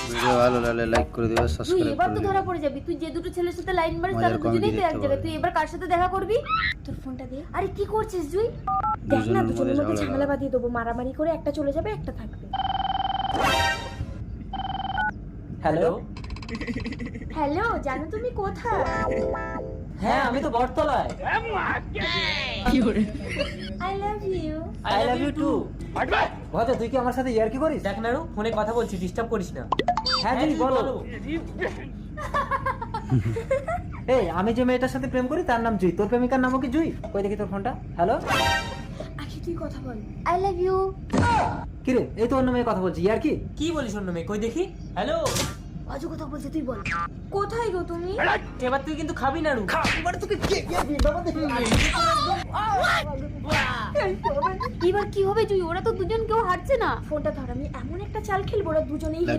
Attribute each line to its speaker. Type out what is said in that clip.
Speaker 1: Video ভালো লাগলে like করে দিও,
Speaker 2: তুই
Speaker 1: সাবস্ক্রাইব
Speaker 2: এবার
Speaker 1: করে
Speaker 2: তো
Speaker 1: দিও।
Speaker 2: ধরা পড়ে যাবি। তুই যে দুটো ছেলের সাথে লাইন মারিস
Speaker 1: মজার
Speaker 2: তারা দুজনেই তো
Speaker 1: comedy
Speaker 2: এক
Speaker 1: দেখতে
Speaker 2: জায়গায়।
Speaker 1: পারো।
Speaker 2: তুই এবার কার সাথে দেখা করবি? তোর ফোনটা দে। আরে কি করছিস তুই? দেখ না,
Speaker 1: দুজনের
Speaker 2: দুজনের
Speaker 1: মধ্যে
Speaker 2: মধ্যে
Speaker 1: ঝগড়া
Speaker 2: ঝামেলা
Speaker 1: লাগবে।
Speaker 2: বাঁধিয়ে দেবো। মারামারি করে একটা চলে যাবে, একটা থাকবে।
Speaker 3: হ্যালো।
Speaker 2: হ্যালো, জানো তুমি কোথায়?
Speaker 3: হ্যাঁ, আমি তো বটতলায়।
Speaker 2: I love you.
Speaker 3: I love you too. Bhaja, তুই কি আমার সাথে ইয়ার্কি করিস? দেখ নাড়ু, ফোনে কথা বলছি, ডিস্টার্ব করিস না। হ্যাঁ জি, বলো। এই, আমি যে মেয়েটার সাথে প্রেম করি তার নাম জুই। তোর প্রেমিকার নামও কি জুই? কই দেখি তোর ফোনটা। হ্যালো।
Speaker 2: আচ্ছা তুই কথা বল। I love you.
Speaker 3: কি রে, এই তো অন্য মেয়ে কথা বলছি, ইয়ার্কি?
Speaker 4: কি বলিস অন্য মেয়ে? কই দেখি। হ্যালো,
Speaker 2: আজু কথা বলছে, তুই বল। কোথায় গো তুমি?
Speaker 4: এবার তুই কিন্তু খাবি না রু।
Speaker 2: এবার কি হবে জুই? ওরা তো দুজন কেউ হারছে না। ফোনটা ধর, আমি এমন একটা চাল খেলবো ওরা দুজনেই হেরে